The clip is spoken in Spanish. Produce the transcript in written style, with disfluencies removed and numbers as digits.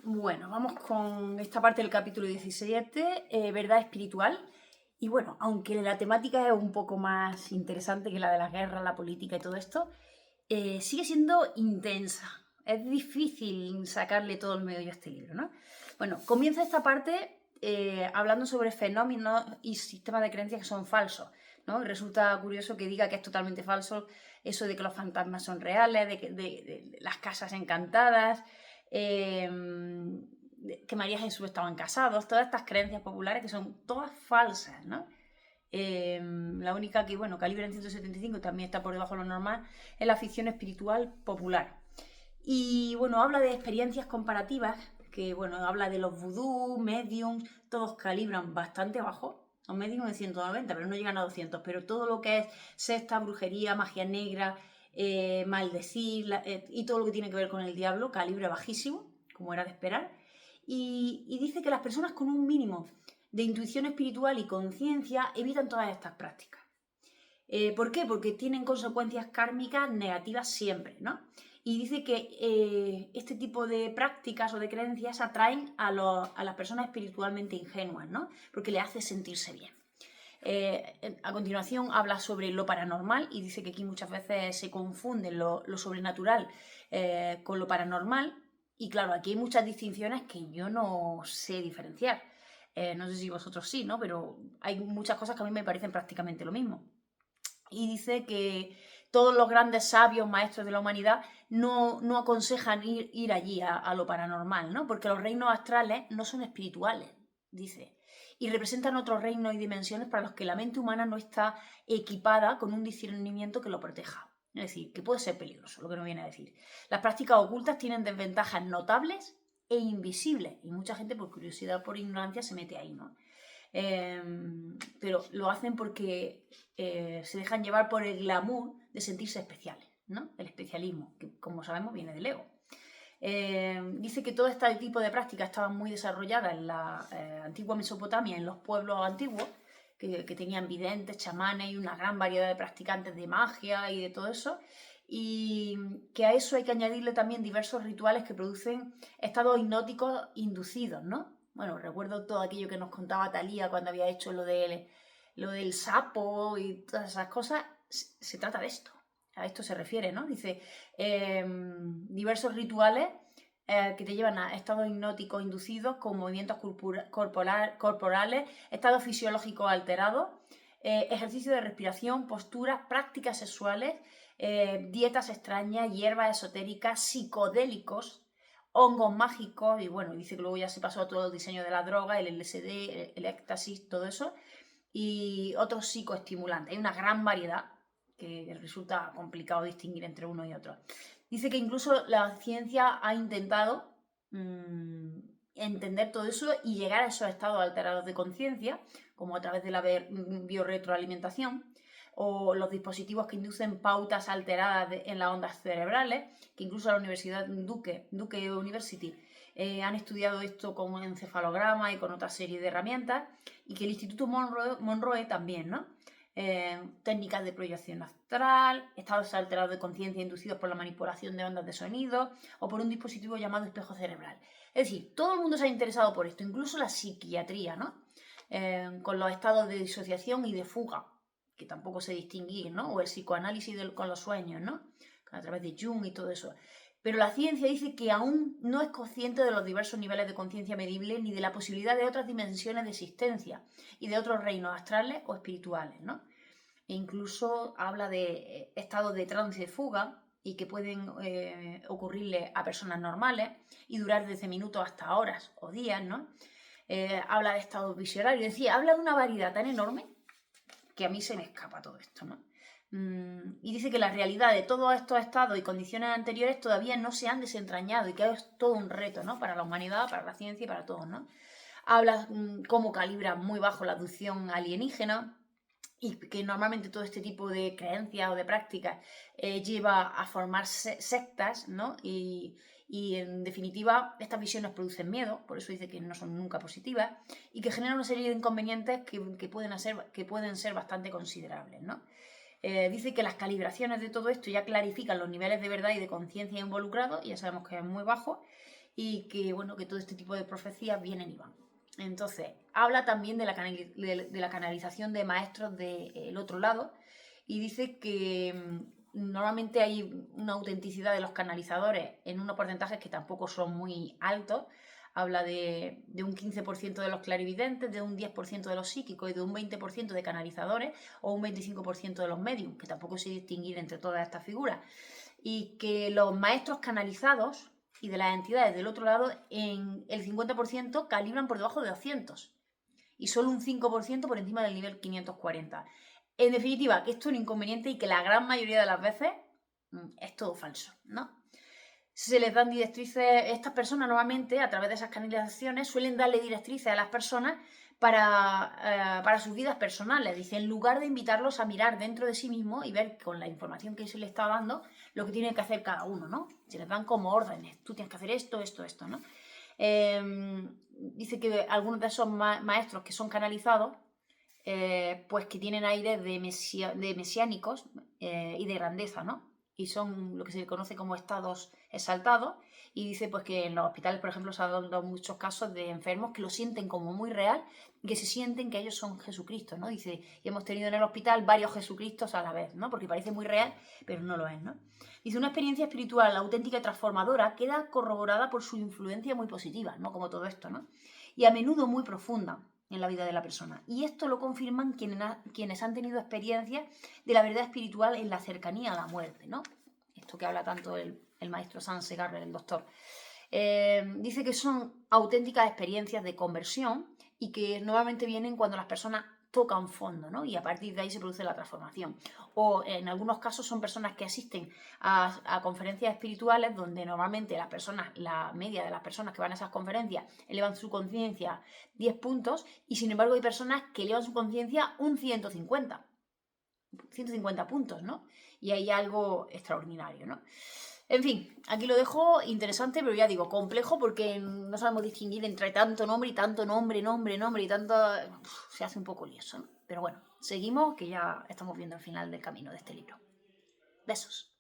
Bueno, vamos con esta parte del capítulo 17, verdad espiritual. Y bueno, aunque la temática es un poco más interesante que la de las guerras, la política y todo esto, sigue siendo intensa. Es difícil sacarle todo el meollo a este libro, ¿no? Bueno, comienza esta parte hablando sobre fenómenos y sistemas de creencias que son falsos, ¿no? Y resulta curioso que diga que es totalmente falso eso de que los fantasmas son reales, de las casas encantadas, que María y Jesús estaban casados, todas estas creencias populares que son todas falsas, ¿no? La única que, bueno, calibre en 175 también está por debajo de lo normal, es la ficción espiritual popular. Y bueno, habla de experiencias comparativas, que bueno, habla de los vudú, mediums, todos calibran bastante bajo. Los mediums de 190, pero no llegan a 200, pero todo lo que es secta, brujería, magia negra, maldecir y todo lo que tiene que ver con el diablo, calibre bajísimo, como era de esperar. Y dice que las personas con un mínimo de intuición espiritual y conciencia evitan todas estas prácticas. ¿Por qué? Porque tienen consecuencias kármicas negativas siempre, ¿no? Y dice que este tipo de prácticas o de creencias atraen a las personas espiritualmente ingenuas, ¿no? Porque le hace sentirse bien. A continuación habla sobre lo paranormal y dice que aquí muchas veces se confunde lo sobrenatural con lo paranormal. Y claro, aquí hay muchas distinciones que yo no sé diferenciar. No sé si vosotros sí, ¿no? Pero hay muchas cosas que a mí me parecen prácticamente lo mismo. Y dice que todos los grandes sabios, maestros de la humanidad, no aconsejan ir allí a lo paranormal, ¿no? Porque los reinos astrales no son espirituales, dice, y representan otros reinos y dimensiones para los que la mente humana no está equipada con un discernimiento que lo proteja. Es decir, que puede ser peligroso, lo que nos viene a decir. Las prácticas ocultas tienen desventajas notables e invisibles, y mucha gente por curiosidad o por ignorancia se mete ahí, ¿no? Pero lo hacen porque se dejan llevar por el glamour de sentirse especiales, ¿no? El especialismo, que como sabemos viene del ego. Dice que todo este tipo de prácticas estaban muy desarrolladas en la antigua Mesopotamia, en los pueblos antiguos, que tenían videntes, chamanes y una gran variedad de practicantes de magia y de todo eso, y que a eso hay que añadirle también diversos rituales que producen estados hipnóticos inducidos, ¿no? Bueno, recuerdo todo aquello que nos contaba Talía cuando había hecho lo del sapo y todas esas cosas. Se trata de esto, a esto se refiere, ¿no? Dice, diversos rituales que te llevan a estados hipnóticos inducidos con movimientos corporales, estados fisiológicos alterados, ejercicio de respiración, posturas, prácticas sexuales, dietas extrañas, hierbas esotéricas, psicodélicos, hongos mágicos, y bueno, dice que luego ya se pasó a todo el diseño de la droga, el LSD, el éxtasis, todo eso, y otros psicoestimulantes. Hay una gran variedad que resulta complicado distinguir entre uno y otro. Dice que incluso la ciencia ha intentado entender todo eso y llegar a esos estados alterados de conciencia, como a través de la biorretroalimentación, o los dispositivos que inducen pautas alteradas en las ondas cerebrales, que incluso la Universidad Duke University han estudiado esto con un encefalograma y con otra serie de herramientas, y que el Instituto Monroe también, ¿no? Técnicas de proyección astral, estados alterados de conciencia inducidos por la manipulación de ondas de sonido o por un dispositivo llamado espejo cerebral. Es decir, todo el mundo se ha interesado por esto, incluso la psiquiatría, ¿no? Con los estados de disociación y de fuga, que tampoco se distinguían, ¿no? O el psicoanálisis con los sueños, ¿no? A través de Jung y todo eso. Pero la ciencia dice que aún no es consciente de los diversos niveles de conciencia medible ni de la posibilidad de otras dimensiones de existencia y de otros reinos astrales o espirituales, ¿no? E incluso habla de estados de trance de fuga y que pueden ocurrirle a personas normales y durar desde minutos hasta horas o días, ¿no? Habla de estados visionarios, es decir, habla de una variedad tan enorme que a mí se me escapa todo esto, ¿no? Y dice que la realidad de todos estos estados y condiciones anteriores todavía no se han desentrañado y que es todo un reto, ¿no? Para la humanidad, para la ciencia y para todos, ¿no? Habla cómo calibra muy bajo la abducción alienígena y que normalmente todo este tipo de creencias o de prácticas lleva a formar sectas, ¿no? Y en definitiva estas visiones producen miedo, por eso dice que no son nunca positivas y que generan una serie de inconvenientes que pueden ser bastante considerables, ¿no? Dice que las calibraciones de todo esto ya clarifican los niveles de verdad y de conciencia involucrados, y ya sabemos que es muy bajo, y que, bueno, que todo este tipo de profecías vienen y van. Entonces, habla también de la canalización de maestros del otro lado y dice que normalmente hay una autenticidad de los canalizadores en unos porcentajes que tampoco son muy altos. Habla de un 15% de los clarividentes, de un 10% de los psíquicos y de un 20% de canalizadores o un 25% de los mediums, que tampoco se distinguir entre todas estas figuras. Y que los maestros canalizados y de las entidades del otro lado, en el 50% calibran por debajo de 200 y solo un 5% por encima del nivel 540. En definitiva, que esto es un inconveniente y que la gran mayoría de las veces es todo falso, ¿no? Se les dan directrices, estas personas normalmente a través de esas canalizaciones suelen darle directrices a las personas para sus vidas personales. Dice, en lugar de invitarlos a mirar dentro de sí mismos y ver con la información que se les está dando lo que tiene que hacer cada uno, ¿no? Se les dan como órdenes, tú tienes que hacer esto, esto, esto, ¿no? Dice que algunos de esos maestros que son canalizados, pues que tienen aires de mesiánicos y de grandeza, ¿no? Y son lo que se conoce como estados exaltados, y dice pues que en los hospitales, por ejemplo, se han dado muchos casos de enfermos que lo sienten como muy real, que se sienten que ellos son Jesucristo, ¿no? Dice, y hemos tenido en el hospital varios Jesucristos a la vez, ¿no? Porque parece muy real, pero no lo es, ¿no? Dice, una experiencia espiritual auténtica y transformadora queda corroborada por su influencia muy positiva, ¿no? Como todo esto, ¿no? Y a menudo muy profunda en la vida de la persona. Y esto lo confirman quienes han tenido experiencias de la verdad espiritual en la cercanía a la muerte, ¿no? Esto que habla tanto el maestro Sans Garber, el doctor. Dice que son auténticas experiencias de conversión y que normalmente vienen cuando las personas tocan fondo, ¿no? Y a partir de ahí se produce la transformación. O en algunos casos son personas que asisten a conferencias espirituales donde normalmente las personas, la media de las personas que van a esas conferencias elevan su conciencia 10 puntos y sin embargo hay personas que elevan su conciencia un 150 puntos, ¿no? Y hay algo extraordinario, ¿no? En fin, aquí lo dejo, interesante, pero ya digo, complejo porque no sabemos distinguir entre tanto nombre y tanto nombre y tanto... Se hace un poco lioso, ¿no? Pero bueno, seguimos, que ya estamos viendo el final del camino de este libro. Besos.